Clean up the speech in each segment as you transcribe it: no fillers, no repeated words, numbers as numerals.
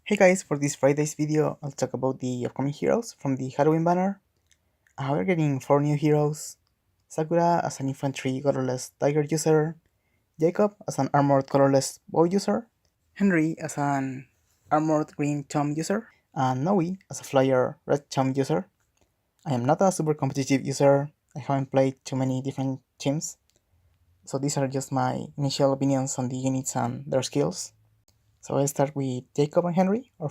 Hey guys, for this Friday's video, I'll talk about the upcoming heroes from the Halloween banner. We're getting 4 new heroes. Sakura as an infantry colorless tiger user, Jacob as an armored colorless bow user, Henry as an armored green chum user, and Noe as a flyer red chum user. I am not a super competitive user, I haven't played too many different teams, so these are just my initial opinions on the units and their skills. So I'll start with Jacob and Henry, our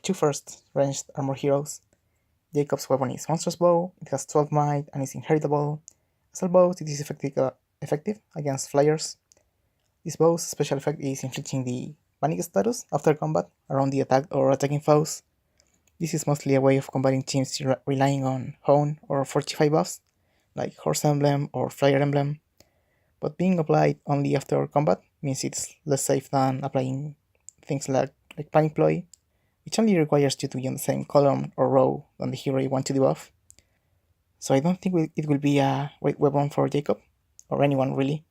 two first ranged armor heroes. Jacob's weapon is Monstrous Bow, it has 12 might and is inheritable. As a bow, it is effective against flyers. This bow's special effect is inflicting the panic status after combat around the attack or attacking foes. This is mostly a way of combating teams relying on Hone or Fortify buffs, like Horse Emblem or Flyer Emblem, but being applied only after combat means it's less safe than applying things like Panic Ploy, which only requires you to be on the same column or row than the hero you want to debuff. So I don't think it will be a great weapon for Jacob, or anyone really.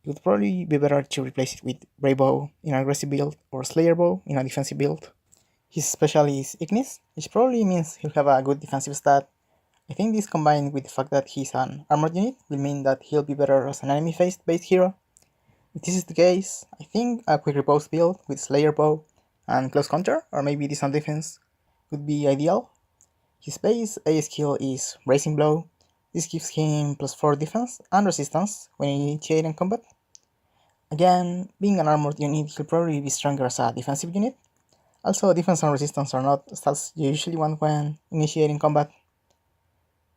It would probably be better to replace it with Brave Bow in an aggressive build, or Slayer Bow in a defensive build. His special is Ignis, which probably means he'll have a good defensive stat. I think this combined with the fact that he's an armored unit will mean that he'll be better as an enemy based hero. If this is the case, I think a quick repose build with Slayer Bow and Close Counter, or maybe Distant Defense, would be ideal. His base A skill is Bracing Blow. This gives him +4 defense and resistance when initiating combat. Again, being an armored unit, he'll probably be stronger as a defensive unit. Also, defense and resistance are not stats you usually want when initiating combat.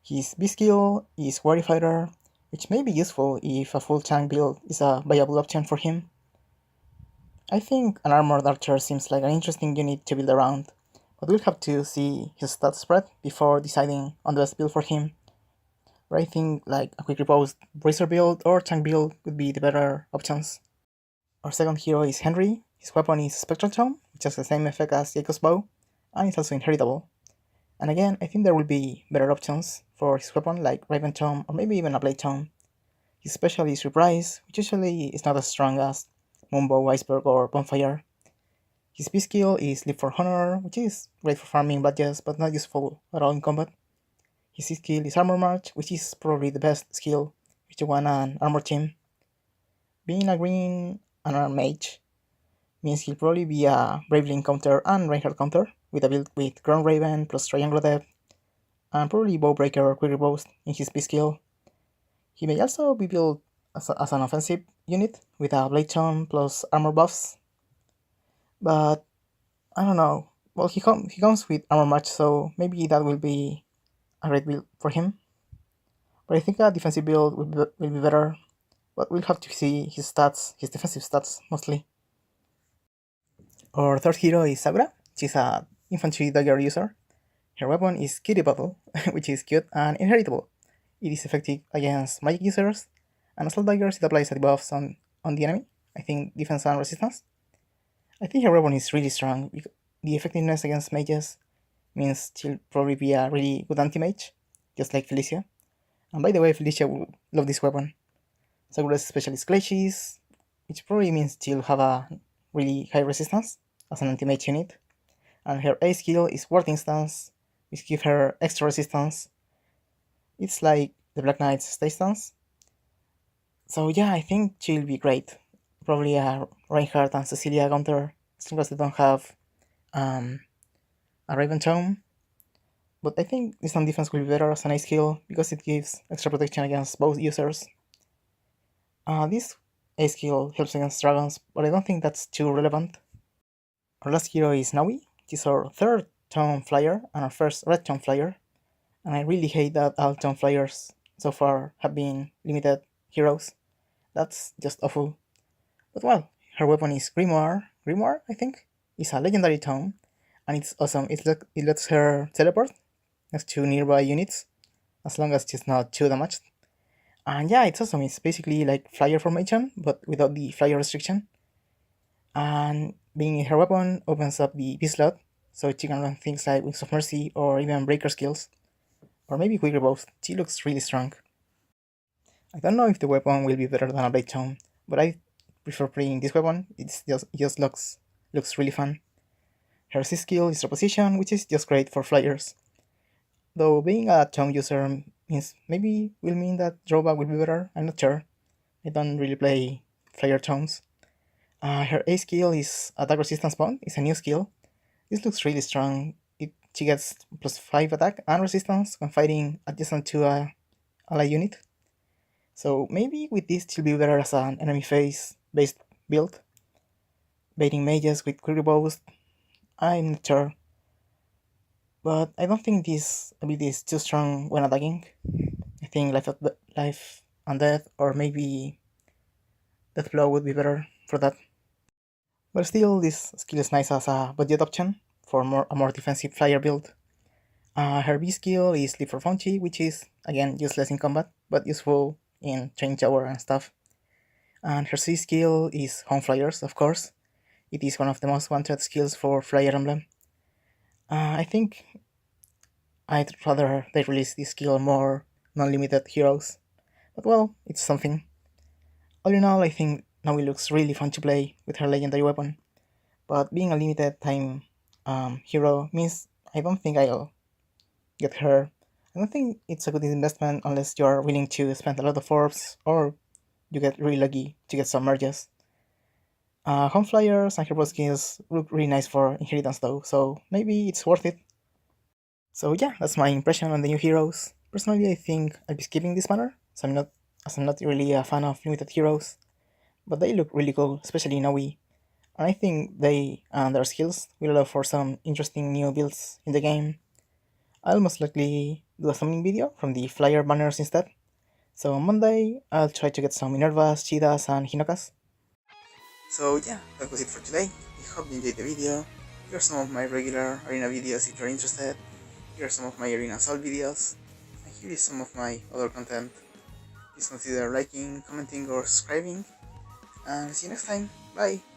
His B skill is Warrior Fighter, which may be useful if a full tank build is a viable option for him. I think an armored archer seems like an interesting unit to build around, but we'll have to see his stats spread before deciding on the best build for him. But I think like a quick repose bracer build or tank build would be the better options. Our second hero is Henry. His weapon is Spectral Tome, which has the same effect as Jacob's bow, and it's also inheritable. And again, I think there will be better options for his weapon like Raven Tome or maybe even a Blade Tome. His special is Reprise, which usually is not as strong as Moonbow, Iceberg, or Bonfire. His B skill is Live for Honor, which is great for farming badges but not useful at all in combat. His C skill is Armor March, which is probably the best skill if you want an armor team. Being a green unarmed mage means he'll probably be a Braveling counter and Reinhardt counter, with a build with Ground Raven plus Triangle Depth, and probably Bowbreaker or Quick Riposte in his B skill. He may also be built as an offensive unit with a Blade Tome plus armor buffs, but I don't know. Well, he comes with armor match, so maybe that will be a great build for him. But I think a defensive build will be better, but we'll have to see his stats, his defensive stats mostly. Our third hero is Sakura. She's a infantry dagger user. Her weapon is Kitty Bottle, which is cute and inheritable. It is effective against magic users, and assault daggers it applies a debuffs on the enemy, I think defense and resistance. I think her weapon is really strong. The effectiveness against mages means she'll probably be a really good anti-mage, just like Felicia. And by the way, Felicia will love this weapon. Sakura's special is Glaciers, which probably means she'll have a really high resistance as an anti-mage unit. And her A skill is Ward Instance, which gives her extra resistance. It's like the Black Knight's stay stance. So yeah, I think she'll be great. Probably a Reinhardt and Cecilia counter, as long as they don't have a Raven Tome. But I think Distant Defense will be better as an A skill because it gives extra protection against both users. This A skill helps against dragons, but I don't think that's too relevant. Our last hero is Naui. She's our third Tome Flyer and our first Red Tome Flyer. And I really hate that all Tome Flyers so far have been limited heroes. That's just awful. But well, her weapon is Grimoire. Grimoire, I think, is a legendary tome, and it's awesome. It lets her teleport next to nearby units, as long as she's not too damaged. And yeah, it's awesome. It's basically like flyer formation, but without the flyer restriction. And being her weapon opens up the B slot, so she can run things like Wings of Mercy or even Breaker skills, or maybe Quicker both. She looks really strong. I don't know if the weapon will be better than a Blade Tome, but I prefer playing this weapon. It just looks really fun. Her C skill is reposition, which is just great for flyers. Though being a Chong user means maybe will mean that drawback will be better, I'm not sure. I don't really play flyer Chongs. Her A skill is attack resistance bond, it's a new skill. This looks really strong. She gets plus 5 attack and resistance when fighting adjacent to a ally unit. So maybe with this she'll be better as an enemy phase based build. Baiting mages with quick bows, I'm not sure. But I don't think this ability is too strong when attacking. I think life and death, or maybe death blow would be better for that. But still, this skill is nice as a budget option for a more defensive flyer build. Her B skill is Leap for Faunchy, which is, again, useless in combat, but useful in train tower and stuff. And her C skill is Home Flyers, of course. It is one of the most wanted skills for Flyer Emblem. I think I'd rather they release this skill on more non-limited heroes. But well, it's something. All in all, I think Nawi looks really fun to play with her legendary weapon. But being a limited time hero means I don't think I'll get her. I don't think it's a good investment unless you're willing to spend a lot of orbs or you get really lucky to get some merges. Home Flyers and Hero skills look really nice for inheritance though, so maybe it's worth it. So yeah, that's my impression on the new heroes. Personally, I think I'll be skipping this banner, as I'm not really a fan of limited heroes, but they look really cool, especially in AoE. And I think they and their skills will allow for some interesting new builds in the game. I'll most likely do a summoning video from the flyer banners instead. So on Monday, I'll try to get some Minervas, Cheetahs, and Hinokas. So yeah, that was it for today. I hope you enjoyed the video. Here are some of my regular arena videos if you're interested. Here are some of my arena assault videos. And here is some of my other content. Please consider liking, commenting, or subscribing. And see you next time. Bye!